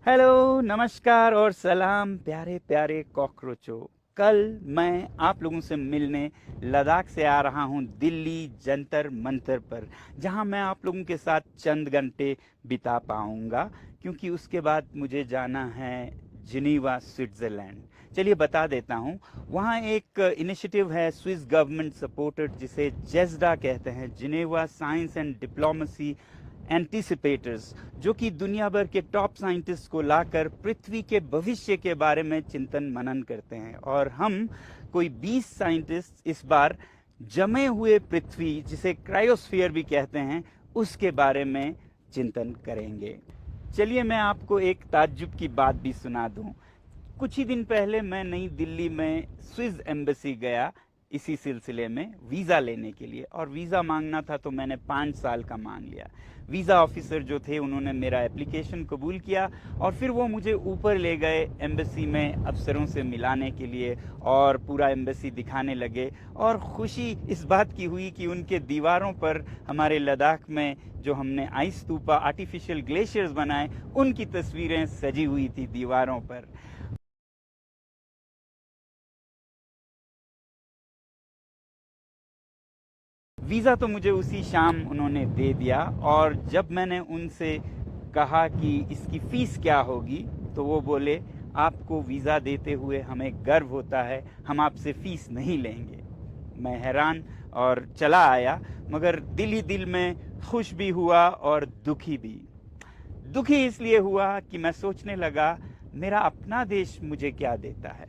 Hello, नमस्कार और सलाम प्यारे प्यारे कॉकरोचों। कल मैं आप लोगों से मिलने लद्दाख से आ रहा हूं दिल्ली जंतर मंतर पर, जहां मैं आप लोगों के साथ चंद घंटे बिता पाऊंगा, क्योंकि उसके बाद मुझे जाना है जिनीवा, स्विट्ज़रलैंड। चलिए बता देता हूं। वहां एक इनिशिएटिव है स्विस गवर्नमेंट सपोर्टेड, जिसे जेस्डा कहते हैं, जिनेवा साइंस एंड डिप्लोमेसी एंटीसिपेटर्स, जो कि दुनिया भर के टॉप साइंटिस्ट को लाकर पृथ्वी के भविष्य के बारे में चिंतन मनन करते हैं। और हम कोई 20 साइंटिस्ट इस बार जमे हुए पृथ्वी, जिसे क्रायोस्फीयर भी कहते हैं, उसके बारे में चिंतन करेंगे। चलिए मैं आपको एक ताज्जुब की बात भी सुना दूं। कुछ ही दिन पहले मैं नई दिल्ली में स्विस एम्बेसी गया, इसी सिलसिले में वीज़ा लेने के लिए। और वीज़ा मांगना था तो मैंने 5 साल का मांग लिया। वीज़ा ऑफिसर जो थे उन्होंने मेरा एप्लीकेशन कबूल किया और फिर वो मुझे ऊपर ले गए एम्बेसी में अफसरों से मिलाने के लिए, और पूरा एम्बेसी दिखाने लगे। और खुशी इस बात की हुई कि उनके दीवारों पर हमारे लद्दाख में जो हमने आइस स्तूपा, आर्टिफिशियल ग्लेशियर्स बनाए, उनकी तस्वीरें सजी हुई थी दीवारों पर। वीज़ा तो मुझे उसी शाम उन्होंने दे दिया, और जब मैंने उनसे कहा कि इसकी फ़ीस क्या होगी, तो वो बोले, आपको वीज़ा देते हुए हमें गर्व होता है, हम आपसे फ़ीस नहीं लेंगे। मैं हैरान और चला आया, मगर दिल ही दिल में खुश भी हुआ और दुखी भी। दुखी इसलिए हुआ कि मैं सोचने लगा, मेरा अपना देश मुझे क्या देता है,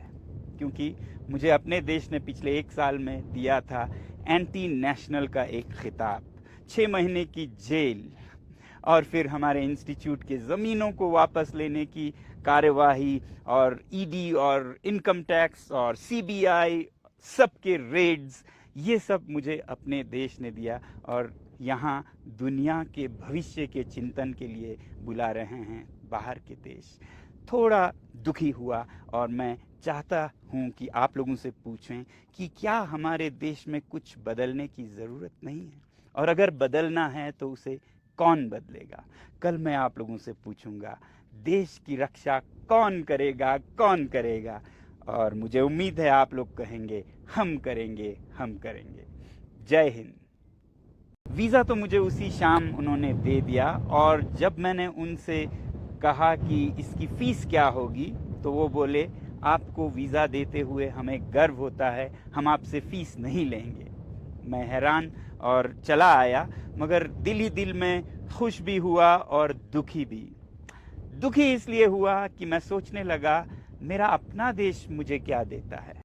क्योंकि मुझे अपने देश ने पिछले 1 साल में दिया था एंटी नेशनल का एक खिताब, 6 महीने की जेल, और फिर हमारे इंस्टीट्यूट के ज़मीनों को वापस लेने की कार्यवाही, और ईडी और इनकम टैक्स और सीबीआई, सबके रेड्स, ये सब मुझे अपने देश ने दिया। और यहाँ दुनिया के भविष्य के चिंतन के लिए बुला रहे हैं बाहर के देश। थोड़ा दुखी हुआ, और मैं चाहता हूँ कि आप लोगों से पूछें कि क्या हमारे देश में कुछ बदलने की ज़रूरत नहीं है, और अगर बदलना है तो उसे कौन बदलेगा। कल मैं आप लोगों से पूछूंगा, देश की रक्षा कौन करेगा, कौन करेगा। और मुझे उम्मीद है आप लोग कहेंगे, हम करेंगे, हम करेंगे। जय हिंद। वीज़ा तो मुझे उसी शाम उन्होंने दे दिया, और जब मैंने उनसे कहा कि इसकी फ़ीस क्या होगी, तो वो बोले, आपको वीज़ा देते हुए हमें गर्व होता है, हम आपसे फ़ीस नहीं लेंगे। मैं हैरान और चला आया, मगर दिल ही दिल में खुश भी हुआ और दुखी भी। दुखी इसलिए हुआ कि मैं सोचने लगा, मेरा अपना देश मुझे क्या देता है।